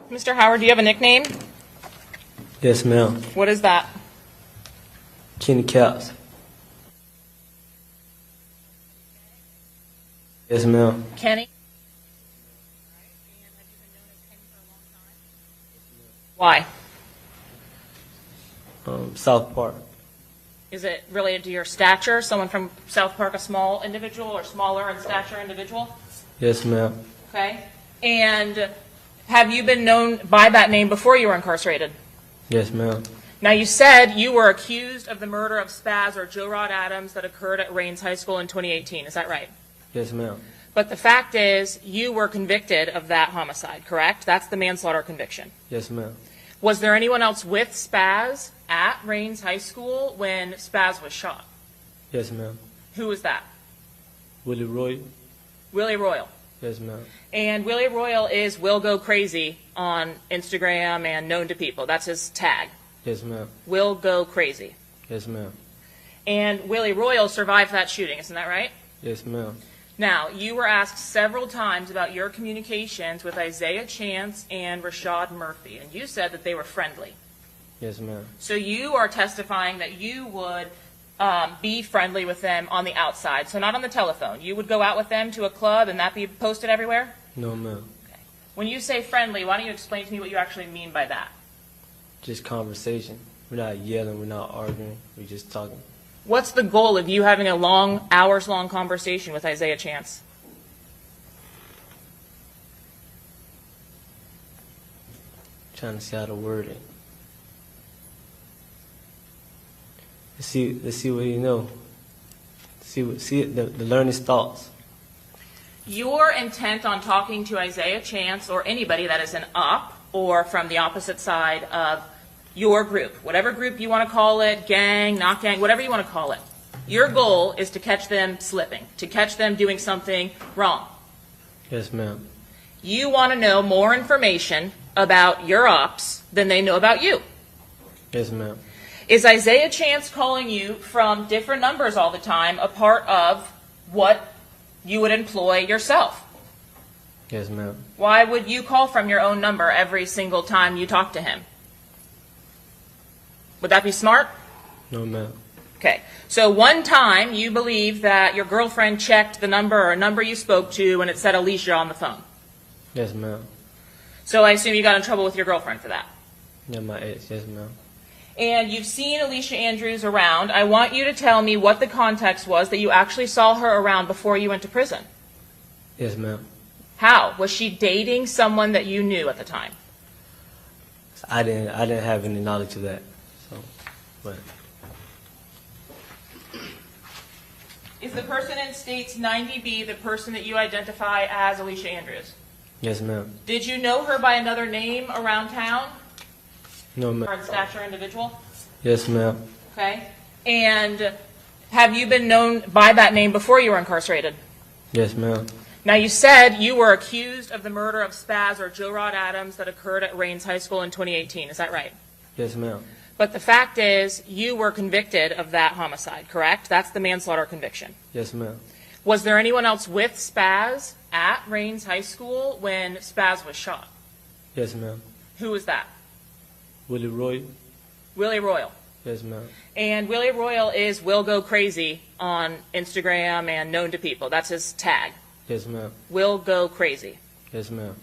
Mr. Howard, do you have a nickname? Yes, ma'am. What is that? Kenny Kaps. Yes, ma'am. Kenny? Why? South Park. Is it related to your stature? Someone from South Park, a small individual or smaller in stature individual? Yes, ma'am. Okay. And have you been known by that name before you were incarcerated? Yes, ma'am. Now, you said you were accused of the murder of Spaz or Joe Rod Adams that occurred at Rains High School in 2018. Is that right? Yes, ma'am. But the fact is, you were convicted of that homicide, correct? That's the manslaughter conviction. Yes, ma'am. Was there anyone else with Spaz at Rains High School when Spaz was shot? Yes, ma'am. Who was that? Willie Roy. Willie Royal. Yes, ma'am. And Willie Royal is Will Go Crazy on Instagram and known to people. That's his tag. Yes, ma'am. Will Go Crazy. Yes, ma'am. And Willie Royal survived that shooting, isn't that right? Yes, ma'am. Now, you were asked several times about your communications with Isaiah Chance and Rashad Murphy, and you said that they were friendly. Yes, ma'am. So you are testifying that you would be friendly with them on the outside, so not on the telephone. You would go out with them to a club and that be posted everywhere? No, ma'am. Okay. When you say friendly, why don't you explain to me what you actually mean by that? Just conversation. We're not yelling. We're not arguing. We're just talking. What's the goal of you having a long, hours-long conversation with Isaiah Chance? Trying to see how to word it. Let's see what you know. See the learn his thoughts. Your intent on talking to Isaiah Chance or anybody that is an up or from the opposite side of your group, whatever group you want to call it, gang, not gang, whatever you want to call it, your goal is to catch them slipping, to catch them doing something wrong. Yes, ma'am. You want to know more information about your ops than they know about you. Yes, ma'am. Is Isaiah Chance calling you from different numbers all the time a part of what you would employ yourself? Yes, ma'am. Why would you call from your own number every single time you talk to him? Would that be smart? No, ma'am. Okay. So one time you believe that your girlfriend checked the number or a number you spoke to and it said Alicia on the phone. Yes, ma'am. So I assume you got in trouble with your girlfriend for that. Yeah, my ex. Yes, ma'am. And you've seen Alicia Andrews around. I want you to tell me what the context was that you actually saw her around before you went to prison. Yes, ma'am. How? Was she dating someone that you knew at the time? I didn't have any knowledge of that. So, but Is the person in States 90B the person that you identify as Alicia Andrews? yes, ma'am. Did you know her by another name around town? No, Or ma'am. in stature individual? Yes, ma'am. Okay. And have you been known by that name before you were incarcerated? Yes, ma'am. Now, you said you were accused of the murder of Spaz or Joe Rod Adams that occurred at Rains High School in 2018. Is that right? Yes, ma'am. But the fact is, you were convicted of that homicide, correct? That's the manslaughter conviction. Yes, ma'am. Was there anyone else with Spaz at Rains High School when Spaz was shot? Yes, ma'am. Who was that? Willie Roy. Willie Royal. Yes, ma'am. And Willie Royal is Will Go Crazy on Instagram and known to people. That's his tag. Yes, ma'am. Will Go Crazy. Yes, ma'am.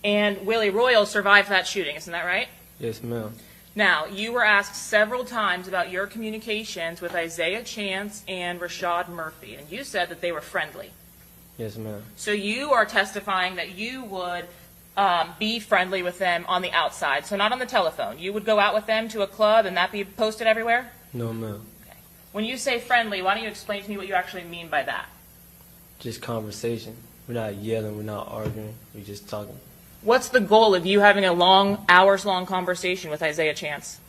And Willie Royal survived that shooting, isn't that right? Yes, ma'am. Now, you were asked several times about your communications with Isaiah Chance and Rashad Murphy, and you said that they were friendly. Yes, ma'am. So you are testifying that you would be friendly with them on the outside, so not on the telephone. You would go out with them to a club and that be posted everywhere? No, ma'am. Okay. When you say friendly, why don't you explain to me what you actually mean by that? Just conversation. We're not yelling. We're not arguing. We're just talking. What's the goal of you having a long, hours-long conversation with Isaiah Chance?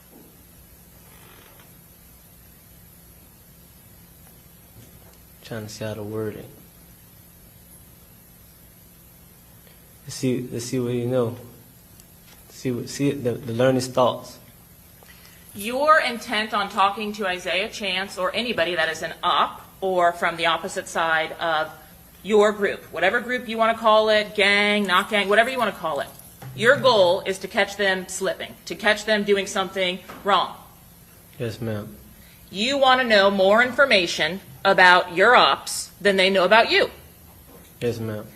Trying to see how to word it. Let's see what you know. See the learn his thoughts. Your intent on talking to Isaiah Chance or anybody that is an up or from the opposite side of your group, whatever group you want to call it, gang, not gang, whatever you want to call it, Your goal is to catch them slipping, to catch them doing something wrong. Yes, ma'am. You want to know more information about your ops than they know about you. Yes, ma'am.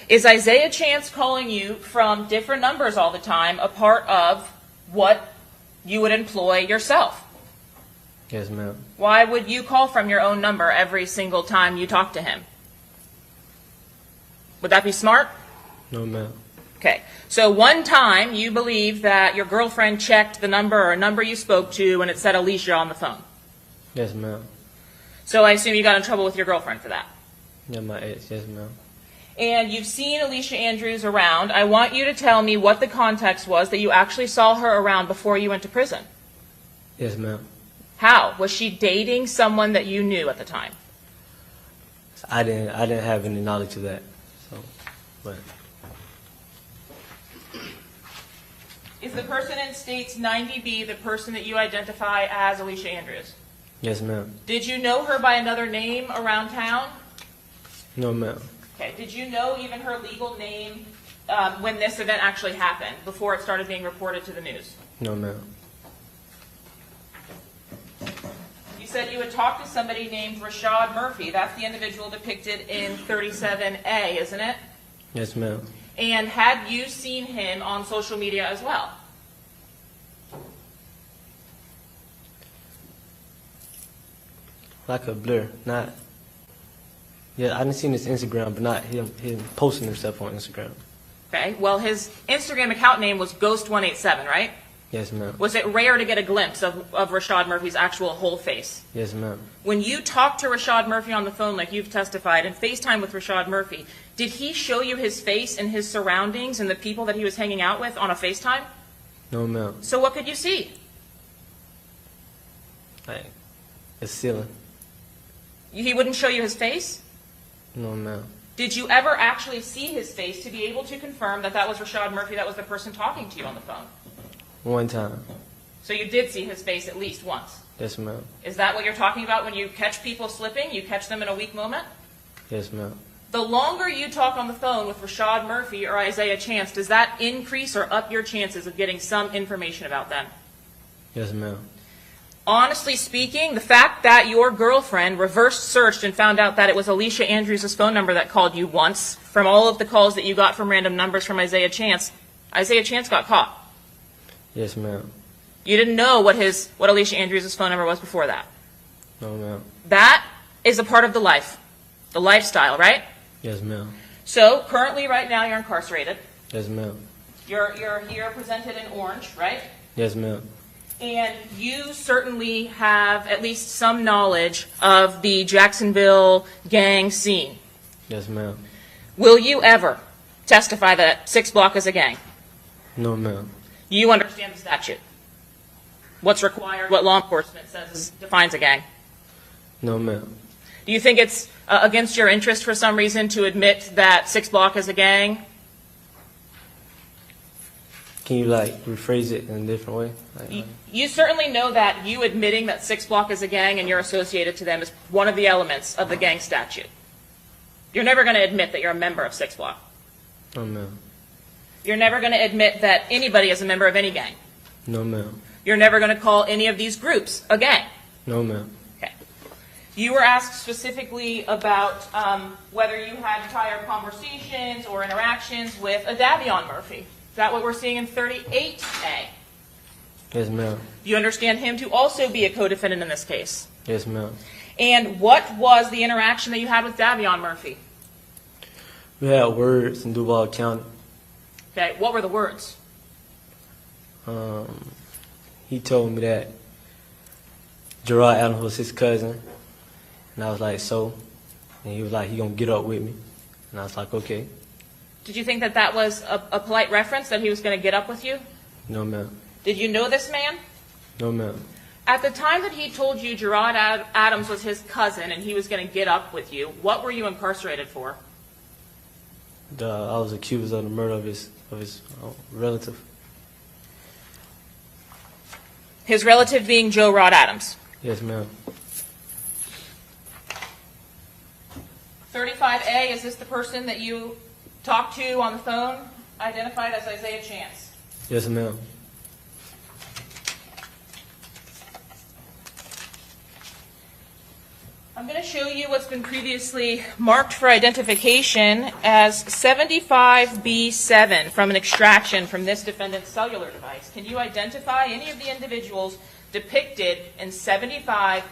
Is Isaiah Chance calling you from different numbers all the time a part of what you would employ yourself? Yes, ma'am. Why would you call from your own number every single time you talk to him? Would that be smart? No, ma'am. Okay. So one time you believe that your girlfriend checked the number or a number you spoke to and it said Alicia on the phone. Yes, ma'am. So I assume you got in trouble with your girlfriend for that. Yeah, my ex. Yes, ma'am. And you've seen Alicia Andrews around. I want you to tell me what the context was that you actually saw her around before you went to prison. Yes, ma'am. How? Was she dating someone that you knew at the time? I didn't have any knowledge of that. So, but Is the person in States 90B the person that you identify as Alicia Andrews? yes, ma'am. Did you know her by another name around town? No, ma'am. Okay. Did you know even her legal name when this event actually happened, before it started being reported to the news? No, ma'am. You said you had talked to somebody named Rashad Murphy. That's the individual depicted in 37A, isn't it? Yes, ma'am. And had you seen him on social media as well? Like a blur, not. Yeah, I didn't see his Instagram, but not him posting himself on Instagram. Okay. Well, his Instagram account name was Ghost187, right? Yes, ma'am. Was it rare to get a glimpse of Rashad Murphy's actual whole face? Yes, ma'am. When you talked to Rashad Murphy on the phone, like you've testified, and FaceTime with Rashad Murphy, did he show you his face and his surroundings and the people that he was hanging out with on a FaceTime? No, ma'am. So what could you see? Like, a ceiling. He wouldn't show you his face? No, ma'am. Did you ever actually see his face to be able to confirm that that was Rashad Murphy, that was the person talking to you on the phone? One time. So you did see his face at least once. Yes, ma'am. Is that what you're talking about when you catch people slipping? You catch them in a weak moment? Yes, ma'am. The longer you talk on the phone with Rashad Murphy or Isaiah Chance, does that increase or up your chances of getting some information about them? Yes, ma'am. Honestly speaking, the fact that your girlfriend reverse searched and found out that it was Alicia Andrews' phone number that called you once, from all of the calls that you got from random numbers from Isaiah Chance got caught. Yes, ma'am. You didn't know what Alicia Andrews' phone number was before that. No, ma'am. That is a part of the life, the lifestyle, right? Yes, ma'am. So currently, right now, you're incarcerated. Yes, ma'am. You're here presented in orange, right? Yes, ma'am. And you certainly have at least some knowledge of the Jacksonville gang scene. Yes, ma'am. Will you ever testify that 6block is a gang? No, ma'am. You understand the statute. What's required, what law enforcement says defines a gang. No, ma'am. Do you think it's against your interest for some reason to admit that 6block is a gang? Can you, like, rephrase it in a different way? Like, You certainly know that you admitting that 6block is a gang and you're associated to them is one of the elements of the gang statute. You're never going to admit that you're a member of 6block. no, ma'am. You're never going to admit that anybody is a member of any gang. No, ma'am. You're never going to call any of these groups a gang. No, ma'am. Okay. You were asked specifically about whether you had prior conversations or interactions with a Davion Murphy. Is that what we're seeing in 38A? Yes, ma'am. Do you understand him to also be a co-defendant in this case? Yes, ma'am. And what was the interaction that you had with Davion Murphy? We had words in Duval County. Okay, what were the words? He told me that Gerard Adams was his cousin, and I was like, so? And he was like, he gonna get up with me, and I was like, okay. Did you think that that was a polite reference, that he was going to get up with you? No, ma'am. Did you know this man? No, ma'am. At the time that he told you Gerard Adams was his cousin and he was going to get up with you, what were you incarcerated for? I was accused of the murder of his relative. His relative being Joe Rod Adams. Yes, ma'am. 35A, is this the person that you talked to on the phone identified as Isaiah Chance? Yes, ma'am. I'm going to show you what's been previously marked for identification as 75B7 from an extraction from this defendant's cellular device. Can you identify any of the individuals depicted in 75B7?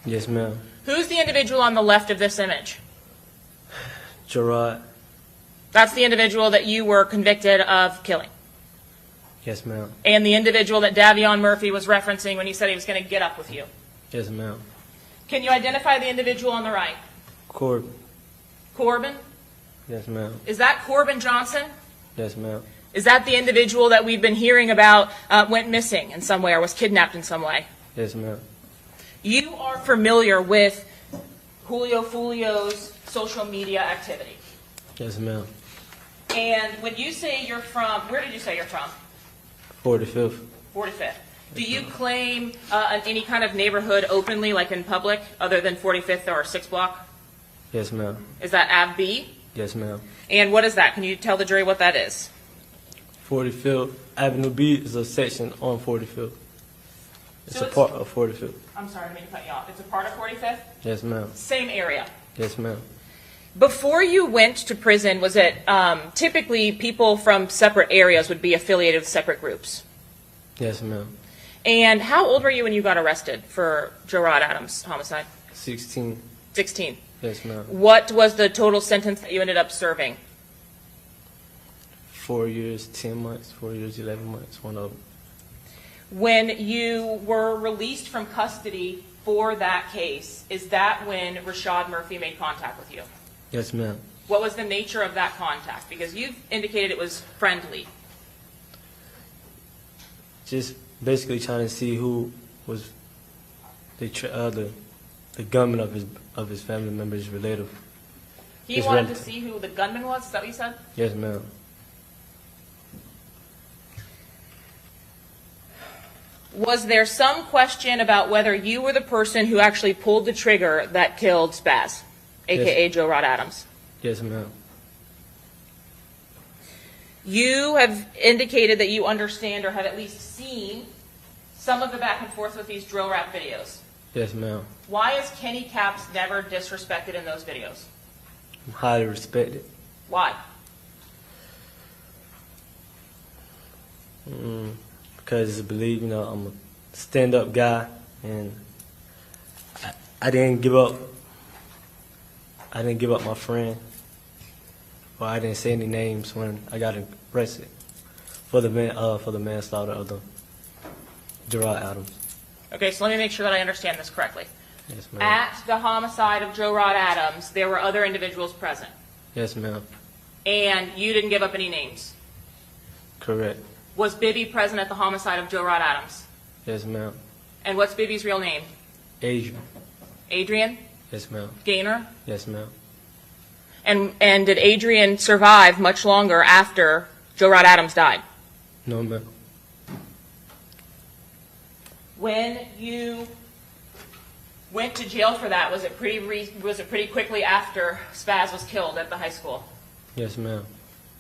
Yes, ma'am. Who's the individual on the left of this image? Gerard. That's the individual that you were convicted of killing. Yes, ma'am. And the individual that Davion Murphy was referencing when he said he was going to get up with you. Yes, ma'am. Can you identify the individual on the right? Corbin. Corbin? Yes, ma'am. Is that Corbin Johnson? Yes, ma'am. Is that the individual that we've been hearing about went missing in some way or was kidnapped in some way? Yes, ma'am. You are familiar with Julio Fulio's social media activity. Yes, ma'am. And when you say you're from, where did you say you're from? 45th. 45th. Do you claim any kind of neighborhood openly, like in public, other than 45th or 6block? Yes, ma'am. Is that Ave B? Yes, ma'am. And what is that? Can you tell the jury what that is? 45th Avenue B is a section on 45th. It's So a part of 45th. I'm sorry, I didn't mean to cut you off. It's a part of 45th? Yes, ma'am. Same area. Yes, ma'am. Before you went to prison, was it typically people from separate areas would be affiliated with separate groups? Yes, ma'am. And how old were you when you got arrested for Gerard Adams' homicide? 16. 16. Yes, ma'am. What was the total sentence that you ended up serving? 4 years, 10 months, 4 years, 11 months, one of them. When you were released from custody for that case, is that when Rashad Murphy made contact with you? Yes, ma'am. What was the nature of that contact? Because you've indicated it was friendly. Just basically trying to see who was the gunman of his family member's relative. He His wanted to relative. see who the gunman was? Is that what you said? Yes, ma'am. Was there some question about whether you were the person who actually pulled the trigger that killed Spaz, a.k.a. Joe Rod Adams? Yes, ma'am. You have indicated that you understand or have at least seen some of the back and forth with these drill rap videos. Yes, ma'am. Why is Kenny Caps never disrespected in those videos? I'm highly respected. Why? Because I believe, I'm a stand-up guy, and I didn't give up. I didn't give up my friend, or I didn't say any names when I got arrested for the manslaughter of the Gerard Adams. Okay, so let me make sure that I understand this correctly. Yes, ma'am. At the homicide of Joe Rod Adams, there were other individuals present, Yes, ma'am. and you didn't give up any names. Correct. Was Bibby present at the homicide of Joe Rod Adams? Yes, ma'am. And what's Bibby's real name? Adrian. Adrian Yes, ma'am. Gaynor? Yes, ma'am. And did Adrian survive much longer after Joe Rod Adams died? No, ma'am. When you went to jail for that, was it pretty quickly after Spaz was killed at the high school? Yes, ma'am.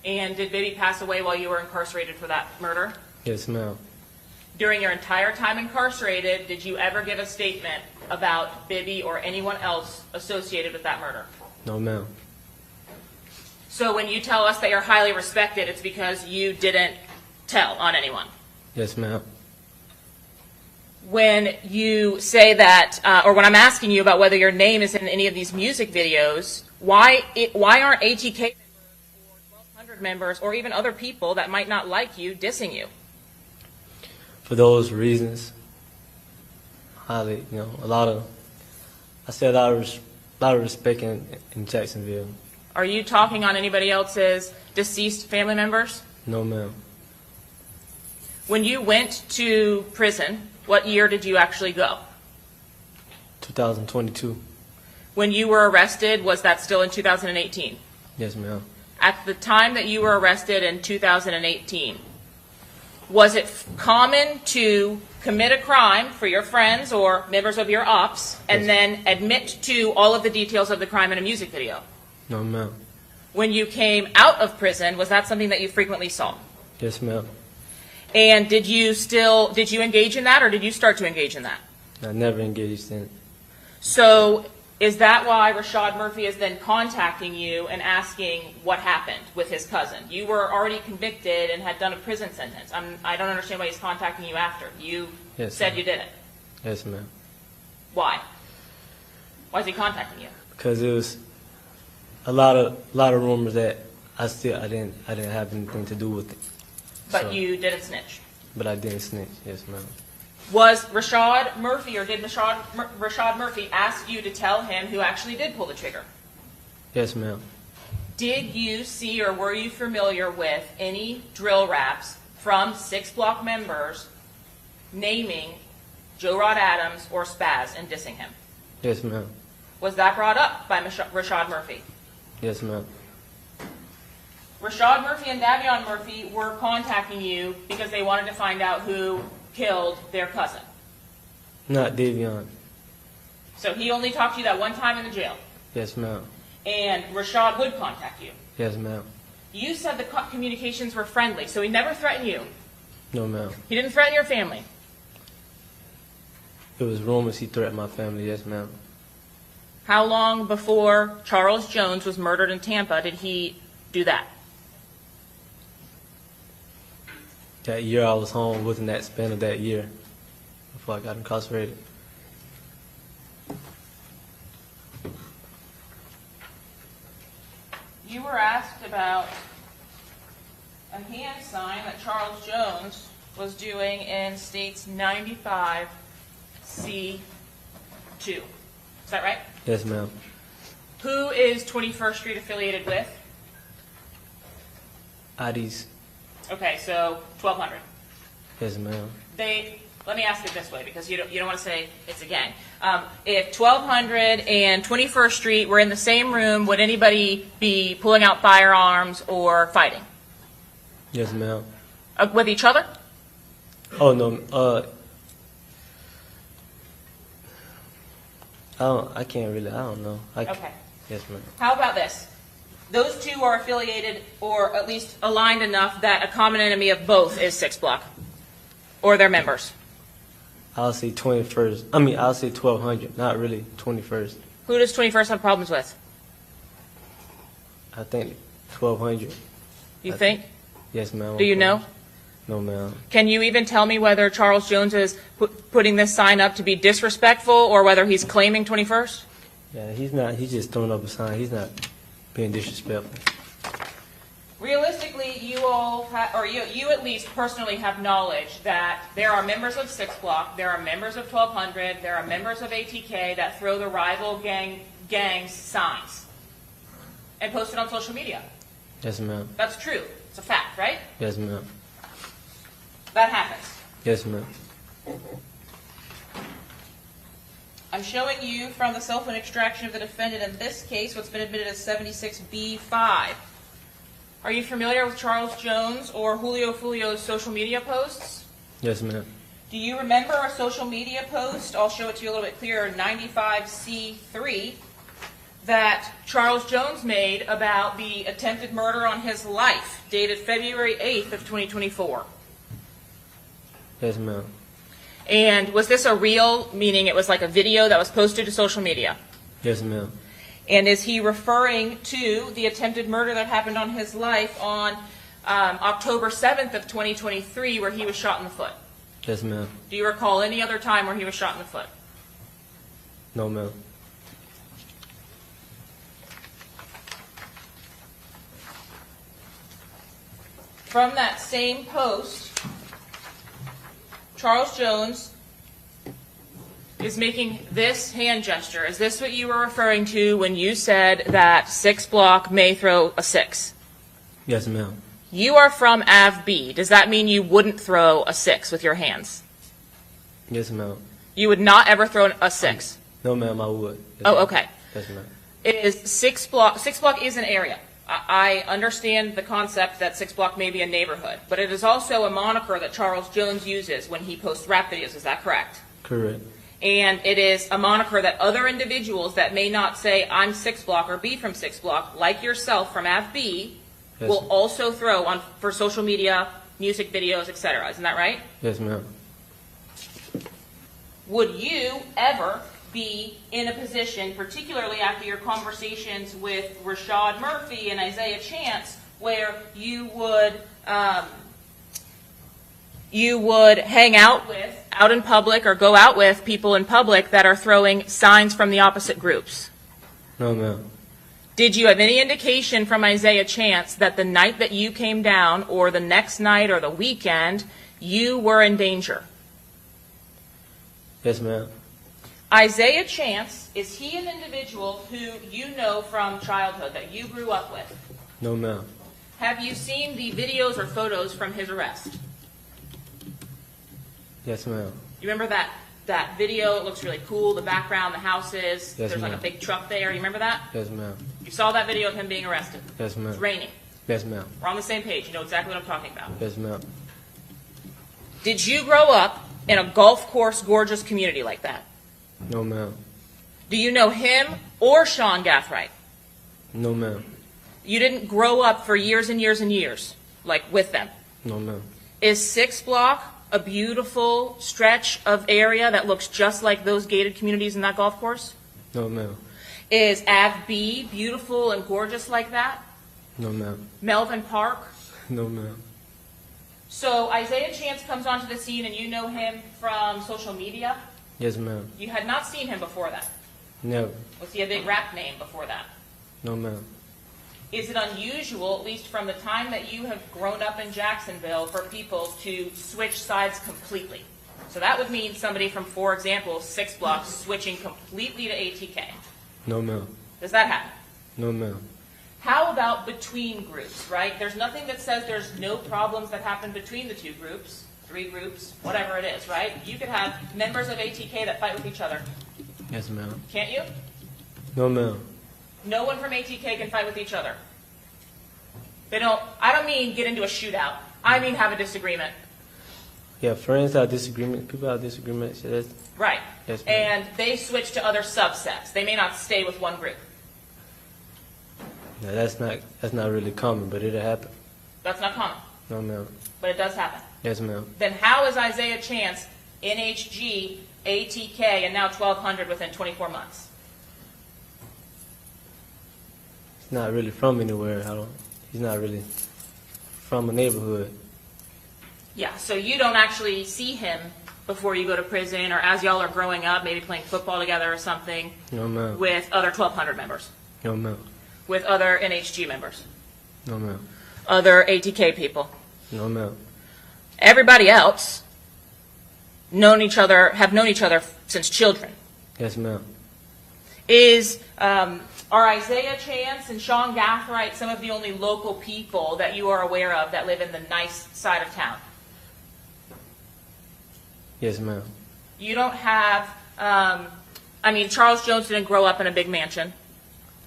And did Bibby pass away while you were incarcerated for that murder? Yes, ma'am. During your entire time incarcerated, did you ever give a statement about Bibby or anyone else associated with that murder? No, ma'am. So when you tell us that you're highly respected, it's because you didn't tell on anyone. Yes, ma'am. When you say that, or when I'm asking you about whether your name is in any of these music videos, why aren't ATK members or 1200 members or even other people that might not like you dissing you? For those reasons, highly, I say a lot of respect in Jacksonville. Are you talking on anybody else's deceased family members? No, ma'am. When you went to prison, what year did you actually go? 2022. When you were arrested, was that still in 2018? Yes, ma'am. At the time that you were arrested in 2018, was it common to commit a crime for your friends or members of your ops and Yes. then admit to all of the details of the crime in a music video? No, ma'am. when you came out of prison, was that something that you frequently saw? Yes, ma'am. And did you engage in that, or did you start to engage in that? I never engaged in it. So is that why Rashad Murphy is then contacting you and asking what happened with his cousin? You were already convicted and had done a prison sentence. I don't understand why he's contacting you after. You said you did it. Yes, ma'am. Why? Why is he contacting you? Because it was a lot of rumors that I didn't have anything to do with it. But So- you didn't snitch. But I didn't snitch. Yes, ma'am. Was Rashad Murphy, or did Rashad Murphy ask you to tell him who actually did pull the trigger? Yes, ma'am. Did you see, or were you familiar with any drill raps from 6block members naming Joe Rod Adams or Spaz and dissing him? Yes, ma'am. Was that brought up by Rashad Murphy? Yes, ma'am. Rashad Murphy and Davion Murphy were contacting you because they wanted to find out who killed their cousin. Not Davion. So he only talked to you that one time in the jail. Yes, ma'am. And Rashad would contact you. Yes, ma'am. You said the communications were friendly, so he never threatened you. No, ma'am. He didn't threaten your family. It was rumors he threatened my family. Yes, ma'am. How long before Charles Jones was murdered in Tampa did he do that? That year I was home, within that span of that year, before I got incarcerated. You were asked about a hand sign that Charles Jones was doing in States 95C2. Is that right? Yes, ma'am. Who is 21st Street affiliated with? IDs. Okay, so 1200. Yes, ma'am. Let me ask it this way, because you don't want to say it's a gang. If 1200 and 21st Street were in the same room, would anybody be pulling out firearms or fighting? Yes, ma'am. With each other? Oh, no. I can't really, I don't know. Okay. Yes, ma'am. How about this? Those two are affiliated, or at least aligned enough that a common enemy of both is 6block, or their members. I'll say 21st. I'll say 1200, not really 21st. Who does 21st have problems with? I think 1200. You think? Yes, ma'am. Do you know? No, ma'am. Can you even tell me whether Charles Jones is putting this sign up to be disrespectful, or whether he's claiming 21st? Yeah, he's not. He's just throwing up a sign. He's not being disrespectful. Realistically, you all, you at least personally have knowledge that there are members of 6block, there are members of 1200, there are members of ATK that throw the rival gangs signs and post it on social media. Yes, ma'am. That's true. It's a fact, right? Yes, ma'am. That happens. Yes, ma'am. I'm showing you from the cell phone extraction of the defendant in this case what's been admitted as 76B5. Are you familiar with Charles Jones or Julio Fulio's social media posts? Yes, ma'am. Do you remember a social media post, I'll show it to you a little bit clearer, 95C3, that Charles Jones made about the attempted murder on his life, dated February 8th of 2024? Yes, ma'am. And was this a reel, meaning it was like a video that was posted to social media? Yes, ma'am. And is he referring to the attempted murder that happened on his life on October 7th of 2023, where he was shot in the foot? Yes, ma'am. Do you recall any other time where he was shot in the foot? No, ma'am. From that same post, Charles Jones is making this hand gesture. Is this what you were referring to when you said that 6block may throw a 6? Yes, ma'am. You are from Av B. Does that mean you wouldn't throw a 6 with your hands? Yes, ma'am. You would not ever throw a 6? No, ma'am, I would. Yes, Oh, ma'am. okay. Yes, ma'am. Is 6block, 6block is an area. I understand the concept that 6block may be a neighborhood, but it is also a moniker that Charles Jones uses when he posts rap videos. Is that correct? Correct. and it is a moniker that other individuals that may not say, I'm 6block or be from 6block, like yourself from AVB, Yes, will ma'am. also throw on for social media, music videos, etc. Isn't that right? Yes, ma'am. Would you ever be in a position, particularly after your conversations with Rashad Murphy and Isaiah Chance, where you would hang out in public or go out with people in public that are throwing signs from the opposite groups? No, ma'am. Did you have any indication from Isaiah Chance that the night that you came down, or the next night or the weekend, you were in danger? Yes, ma'am. Isaiah Chance, is he an individual who you know from childhood, that you grew up with? No, ma'am. Have you seen the videos or photos from his arrest? Yes, ma'am. You remember that video? It looks really cool, the background, the houses. Yes, There's like a ma'am. big truck there. You remember that? Yes, ma'am. You saw that video of him being arrested. Yes, ma'am. It's raining. Yes, ma'am. We're on the same page. You know exactly what I'm talking about. Yes, ma'am. Did you grow up in a golf course, gorgeous community like that? No, ma'am. Do you know him or Sean Gathright? No, ma'am. You didn't grow up for years and years and years, like with them. No, ma'am. Is 6block a beautiful stretch of area that looks just like those gated communities in that golf course? No, ma'am. Is AVB beautiful and gorgeous like that? No, ma'am. Melvin Park? No, ma'am. So Isaiah Chance comes onto the scene and you know him from social media? Yes, ma'am. You had not seen him before that. Never. Was he a big rap name before that? No, ma'am. Is it unusual, at least from the time that you have grown up in Jacksonville, for people to switch sides completely? So that would mean somebody from, for example, 6block switching completely to ATK. No, ma'am. Does that happen? No, ma'am. How about between groups, right? There's nothing that says there's no problems that happen between the two groups, three groups, whatever it is, right? You could have members of ATK that fight with each other. Yes, ma'am. Can't you? No, ma'am. No one from ATK can fight with each other. I don't mean get into a shootout. I mean have a disagreement. Yeah, friends have disagreements. People have disagreements. Yeah, that's, Right. Yes, ma'am. And they switch to other subsets. They may not stay with one group. yeah, that's not really common, but it'll happen. That's not common, No, ma'am. but it does happen. Yes, ma'am. Then how is Isaiah Chance, NHG, ATK, and now 1,200 within 24 months? He's not really from anywhere. He's not really from a neighborhood. Yeah, so you don't actually see him before you go to prison, or as y'all are growing up, maybe playing football together or something, No, ma'am. with other 1,200 members, No, ma'am. with other NHG members, No, ma'am. other ATK people. No, ma'am. Everybody else have known each other since children. Yes, ma'am. Are Isaiah Chance and Sean Gathright some of the only local people that you are aware of that live in the nice side of town? Yes, ma'am. You don't have, Charles Jones didn't grow up in a big mansion.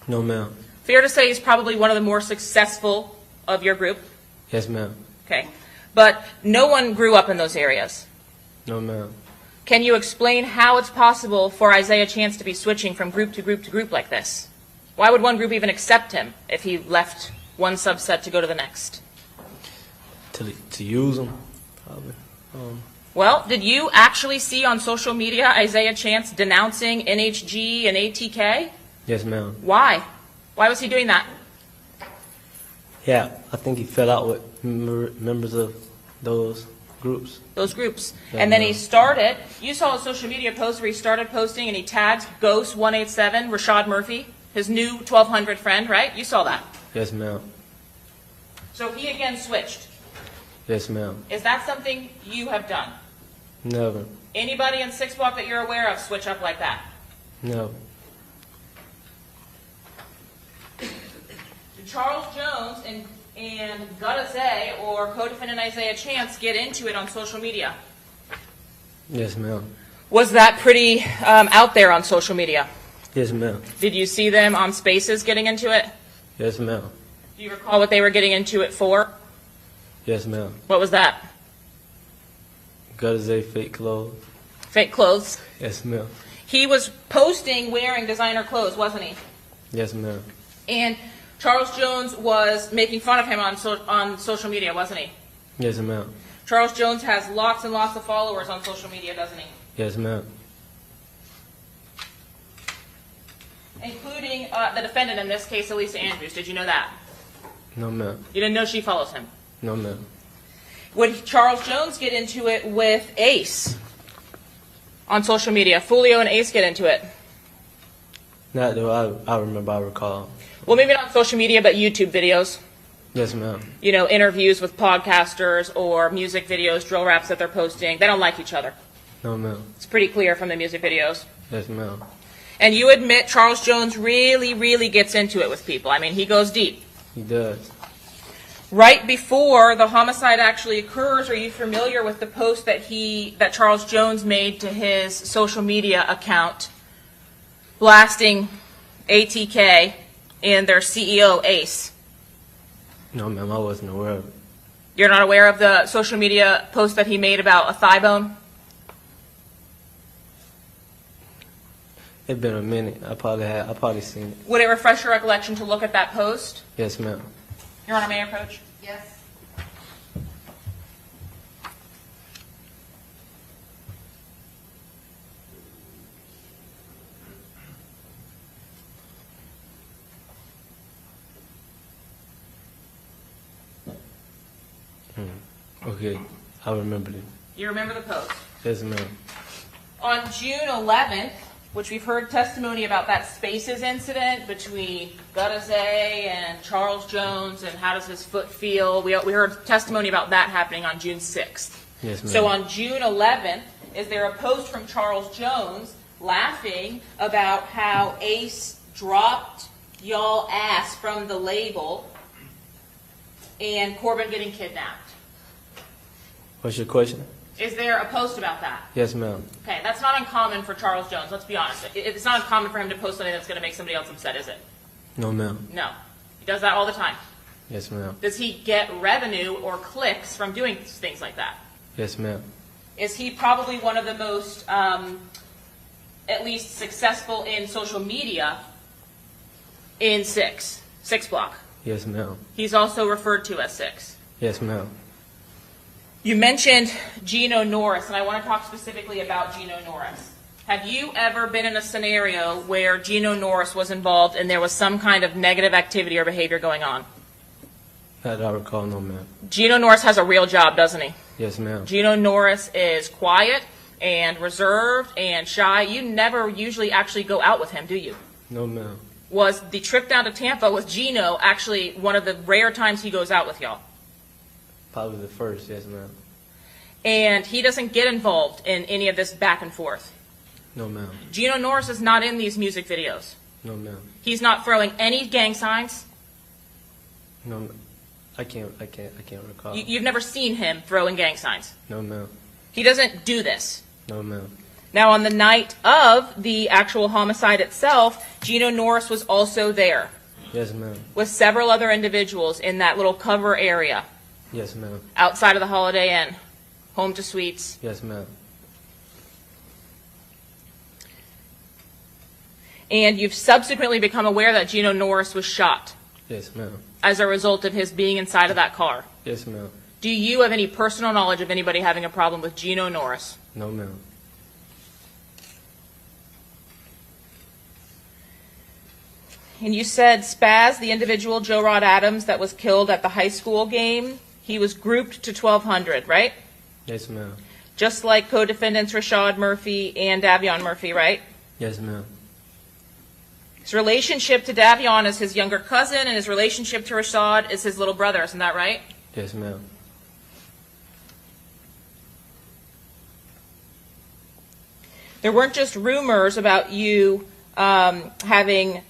No, ma'am. Fair to say he's probably one of the more successful of your group. Yes, ma'am. Okay. But no one grew up in those areas. No, ma'am. Can you explain how it's possible for Isaiah Chance to be switching from group to group to group like this? Why would one group even accept him if he left one subset to go to the next? To use them, probably. Well, did you actually see on social media Isaiah Chance denouncing NHG and ATK? Yes, ma'am. Why? Why was he doing that? Yeah, I think he fell out with members of those groups. Those groups. Yeah, And then no. you saw a social media post where he started posting and he tagged Ghost187, Rashad Murphy, his new 1,200 friend, right? You saw that. Yes, ma'am. So he again switched. Yes, ma'am. Is that something you have done? Never. Anybody in 6block that you're aware of switch up like that? No. Did Charles Jones and Gutazay or co-defendant Isaiah Chance get into it on social media? Yes, ma'am. Was that pretty out there on social media? Yes, ma'am. Did you see them on Spaces getting into it? Yes, ma'am. Do you recall what they were getting into it for? Yes, ma'am. What was that? Gutazay fake clothes. Fake clothes. Yes, ma'am. He was posting wearing designer clothes, wasn't he? Yes, ma'am. And Charles Jones was making fun of him on social media, wasn't he? Yes, ma'am. Charles Jones has lots and lots of followers on social media, doesn't he? Yes, ma'am. Including the defendant in this case, Alicia Andrews. Did you know that? No, ma'am. You didn't know she follows him? No, ma'am. Would Charles Jones get into it with Ace on social media? Fulio and Ace get into it? Not though I remember, I recall. Well, maybe not social media, but YouTube videos. Yes, ma'am. You know, interviews with podcasters or music videos, drill raps that they're posting. They don't like each other. No, ma'am. It's pretty clear from the music videos. Yes, ma'am. And you admit Charles Jones really, really gets into it with people. I mean, he goes deep. He does. Right before the homicide actually occurs, are you familiar with the post that Charles Jones made to his social media account blasting ATK and their CEO, Ace? No, ma'am, I wasn't aware of it. You're not aware of the social media post that he made about a thigh bone? It's been a minute. I probably seen it. Would it refresh your recollection to look at that post? Yes, ma'am. Your Honor, may I approach? Yes. Okay, I remember it. You remember the post? Yes, ma'am. On June 11th, which we've heard testimony about that Spaces incident between Gutazay and Charles Jones and how does his foot feel. We heard testimony about that happening on June 6th. Yes, ma'am. So on June 11th, is there a post from Charles Jones laughing about how Ace dropped y'all ass from the label and Corbin getting kidnapped? What's your question? Is there a post about that? Yes, ma'am. Okay, that's not uncommon for Charles Jones, let's be honest. It's not uncommon for him to post something that's going to make somebody else upset, is it? No, ma'am. No. He does that all the time. Yes, ma'am. Does he get revenue or clicks from doing things like that? Yes, ma'am. Is he probably one of the most, at least successful in social media in 6block? Yes, ma'am. He's also referred to as 6. Yes, ma'am. You mentioned Gino Norris, and I want to talk specifically about Gino Norris. Have you ever been in a scenario where Gino Norris was involved and there was some kind of negative activity or behavior going on? Not that I recall, no, ma'am. Gino Norris has a real job, doesn't he? Yes, ma'am. Gino Norris is quiet and reserved and shy. You never usually actually go out with him, do you? No, ma'am. Was the trip down to Tampa with Gino actually one of the rare times he goes out with y'all? Probably the first, yes, ma'am. And he doesn't get involved in any of this back and forth. No, ma'am. Gino Norris is not in these music videos. No, ma'am. He's not throwing any gang signs. No, ma'am. I can't recall. You've never seen him throwing gang signs. No, ma'am. He doesn't do this. No, ma'am. Now, on the night of the actual homicide itself, Gino Norris was also there Yes, ma'am. with several other individuals in that little cover area Yes, ma'am. outside of the Holiday Inn, home to suites. Yes, ma'am. And you've subsequently become aware that Gino Norris was shot Yes, ma'am. as a result of his being inside of that car. Yes, ma'am. Do you have any personal knowledge of anybody having a problem with Gino Norris? No, ma'am. And you said Spaz, the individual, Joe Rod Adams, that was killed at the high school game, he was grouped to 1200, right? Yes, ma'am. Just like co-defendants Rashad Murphy and Davion Murphy, right? Yes, ma'am. His relationship to Davion is his younger cousin, and his relationship to Rashad is his little brother. Isn't that right? Yes, ma'am. There weren't just rumors about you having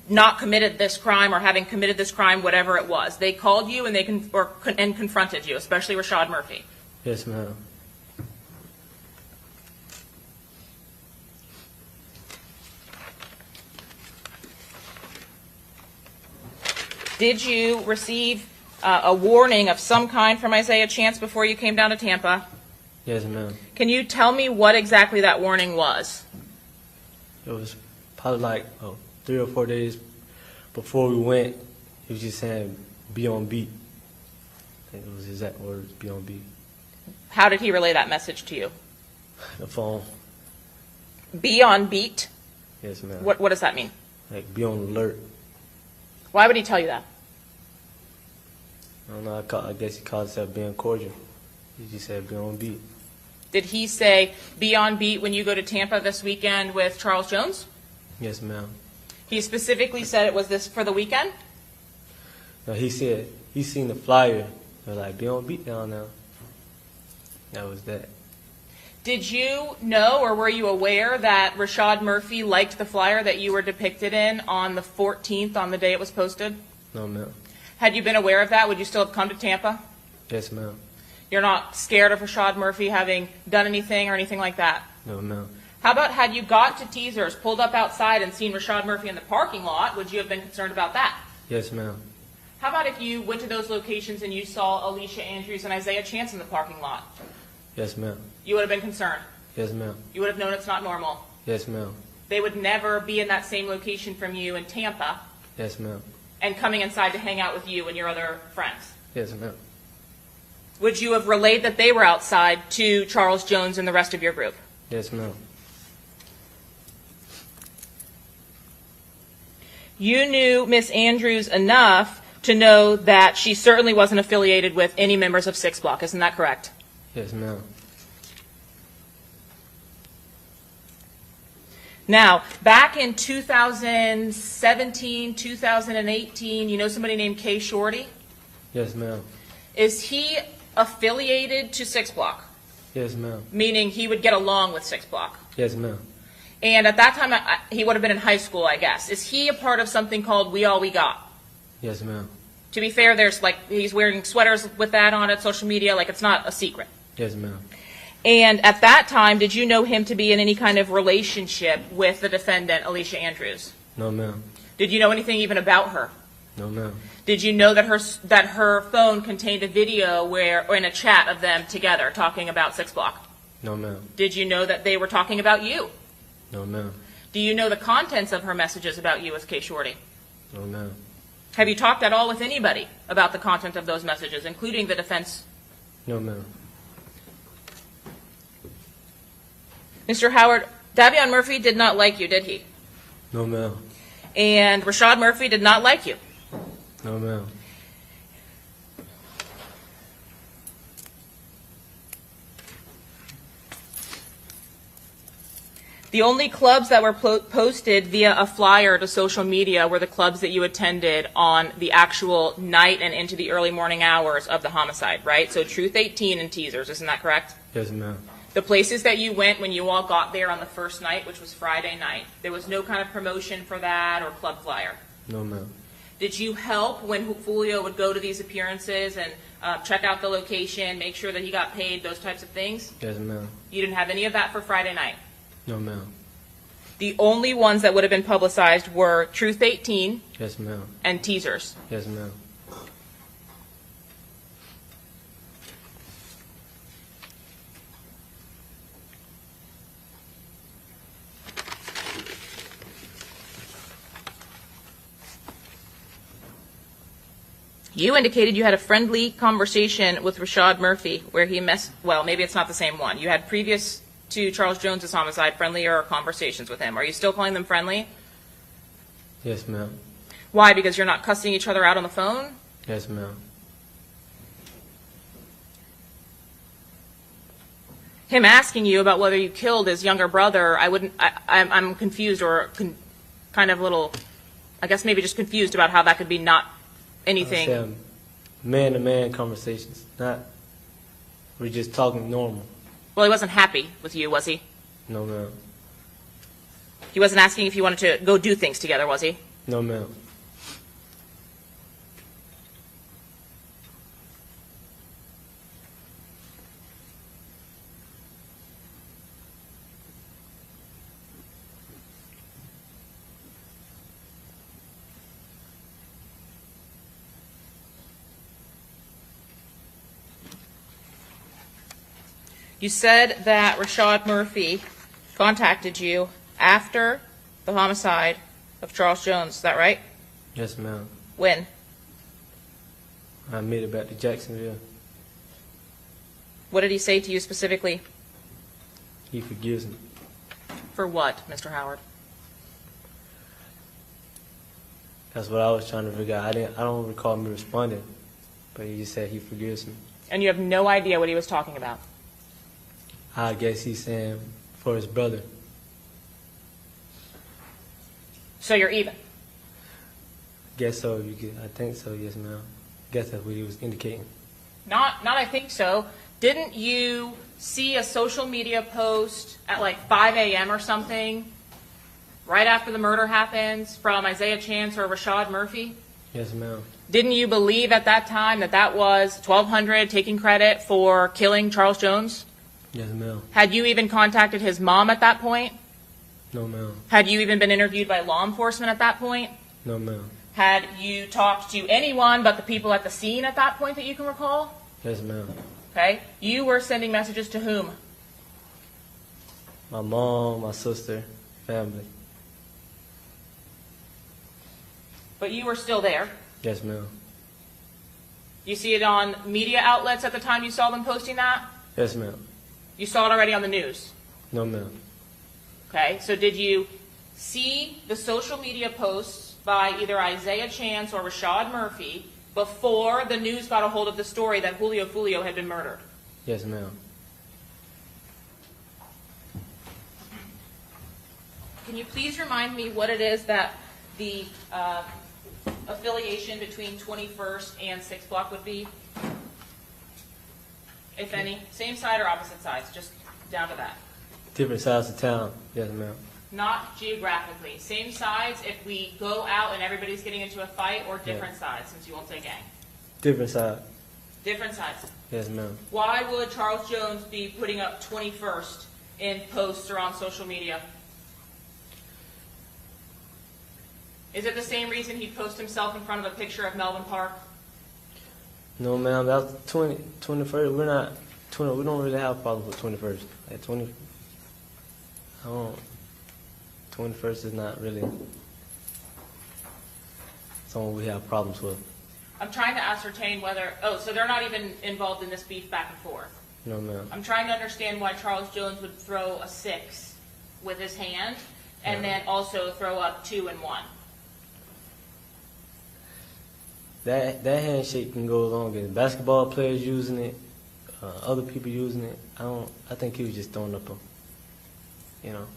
not committed this crime or having committed this crime, whatever it was. They called you and and confronted you, especially Rashad Murphy. Yes, ma'am. Did you receive a warning of some kind from Isaiah Chance before you came down to Tampa? Yes, ma'am. Can you tell me what exactly that warning was? It was probably like 3 or 4 days before we went. He was just saying, "Be on beat." I think it was his exact words, "Be on beat." How did he relay that message to you? The phone. Be on beat? Yes, ma'am. What does that mean? Like, be on alert. Why would he tell you that? I don't know. I guess he called himself being cordial. He just said, "Be on beat." Did he say, be on beat when you go to Tampa this weekend with Charles Jones? Yes, ma'am. He specifically said it was this for the weekend? No, he said he seen the flyer. They're like, "Be on beat down now." That was that. Did you know or were you aware that Rashad Murphy liked the flyer that you were depicted in on the 14th on the day it was posted? No, ma'am. Had you been aware of that, would you still have come to Tampa? Yes, ma'am. You're not scared of Rashad Murphy having done anything or anything like that? No, ma'am. How about had you got to Teasers, pulled up outside and seen Rashad Murphy in the parking lot, would you have been concerned about that? Yes, ma'am. How about if you went to those locations and you saw Alicia Andrews and Isaiah Chance in the parking lot? Yes, ma'am. You would have been concerned. Yes, ma'am. You would have known it's not normal. Yes, ma'am. They would never be in that same location from you in Tampa Yes, ma'am. and coming inside to hang out with you and your other friends. Yes, ma'am. Would you have relayed that they were outside to Charles Jones and the rest of your group? Yes, ma'am. You knew Miss Andrews enough to know that she certainly wasn't affiliated with any members of 6block. Isn't that correct? Yes, ma'am. Now, back in 2017, 2018, you know somebody named Kay Shorty? Yes, ma'am. Is he affiliated to 6block? Yes, ma'am. Meaning he would get along with 6block? Yes, ma'am. And at that time, he would have been in high school, I guess. Is he a part of something called We All We Got? Yes, ma'am. To be fair, there's he's wearing sweaters with that on it, social media, like it's not a secret. Yes, ma'am. And at that time, did you know him to be in any kind of relationship with the defendant, Alicia Andrews? No, ma'am. Did you know anything even about her? No, ma'am. Did you know that her phone contained a video or in a chat of them together talking about 6block? No, ma'am. Did you know that they were talking about you? No, ma'am. Do you know the contents of her messages about you with Kay Shorty? No, ma'am. Have you talked at all with anybody about the content of those messages, including the defense? No, ma'am. Mr. Howard, Davion Murphy did not like you, did he? No, ma'am. And Rashad Murphy did not like you. No, ma'am. The only clubs that were posted via a flyer to social media were the clubs that you attended on the actual night and into the early morning hours of the homicide, right? So Truth 18 and Teasers, isn't that correct? Yes, ma'am. The places that you went when you all got there on the first night, which was Friday night, there was no kind of promotion for that or club flyer. No, ma'am. Did you help when Julio would go to these appearances and check out the location, make sure that he got paid, those types of things? Yes, ma'am. You didn't have any of that for Friday night. No, ma'am. The only ones that would have been publicized were Truth 18 Yes, ma'am. and Teasers. Yes, ma'am. You indicated you had a friendly conversation with Rashad Murphy where he well, maybe it's not the same one. You had previous to Charles Jones's homicide friendlier conversations with him. Are you still calling them friendly? Yes, ma'am. Why? Because you're not cussing each other out on the phone? Yes, ma'am. Him asking you about whether you killed his younger brother, I'm confused or kind of a little, I guess maybe just confused about how that could be not anything. I said man-to-man conversations, not we're just talking normal. Well, he wasn't happy with you, was he? No, ma'am. He wasn't asking if you wanted to go do things together, was he? No, ma'am. You said that Rashad Murphy contacted you after the homicide of Charles Jones. Is that right? Yes, ma'am. When? I made it back to Jacksonville. What did he say to you specifically? He forgives me. For what, Mr. Howard? That's what I was trying to figure out. I don't recall me responding, but he just said he forgives me. And you have no idea what he was talking about? I guess he's saying for his brother. So you're even? Guess so. I think so. Yes, ma'am. Guess that's what he was indicating. Not I think so. Didn't you see a social media post at like 5 a.m. or something right after the murder happens from Isaiah Chance or Rashad Murphy? Yes, ma'am. Didn't you believe at that time that that was 1200 taking credit for killing Charles Jones? Yes, ma'am. Had you even contacted his mom at that point? No, ma'am. Had you even been interviewed by law enforcement at that point? No, ma'am. Had you talked to anyone but the people at the scene at that point that you can recall? Yes, ma'am. Okay. You were sending messages to whom? My mom, my sister, family. But you were still there. Yes, ma'am. You see it on media outlets at the time you saw them posting that? Yes, ma'am. You saw it already on the news? No, ma'am. Okay. So did you see the social media posts by either Isaiah Chance or Rashad Murphy before the news got a hold of the story that Julio Fulio had been murdered? Yes, ma'am. Can you please remind me what it is that the affiliation between 21st and 6block would be? If any. Same side or opposite sides? Just down to that. Different sides of town. Yes, ma'am. Not geographically. Same sides if we go out and everybody's getting into a fight, or different sides since you won't say gang? Different side. Different sides. Yes, ma'am. Why would Charles Jones be putting up 21st in posts or on social media? Is it the same reason he'd post himself in front of a picture of Melvin Park? No, ma'am. That's 21st. We're not 20. We don't really have problems with 21st. Like 20. I don't. 21st is not really someone we have problems with. I'm trying to ascertain whether, so they're not even involved in this beef back and forth. No, ma'am. I'm trying to understand why Charles Jones would throw a 6 with his hand and then also throw up 2 and 1. That handshake can go longer. Basketball players using it, other people using it. I think he was just throwing up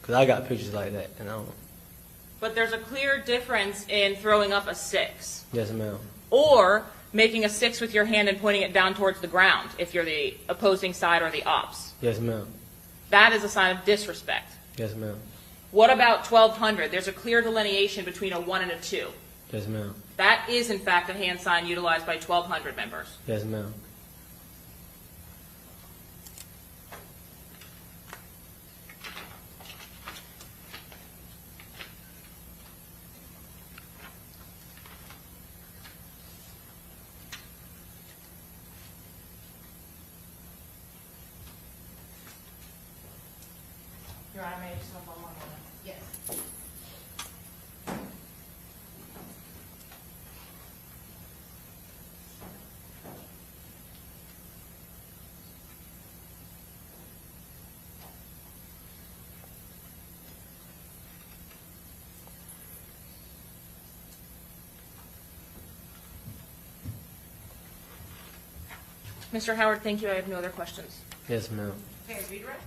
because I got pictures like that, and I don't. But there's a clear difference in throwing up a 6. Yes, ma'am. Or making a 6 with your hand and pointing it down towards the ground if you're the opposing side or the ops. Yes, ma'am. That is a sign of disrespect. Yes, ma'am. What about 1200? There's a clear delineation between a 1 and a 2. Yes, ma'am. That is, in fact, a hand sign utilized by 1200 members. Yes, ma'am. Your Honor, may I just have one more moment? Yes. Mr. Howard, thank you. I have no other questions. Yes, ma'am. Okay, redirect.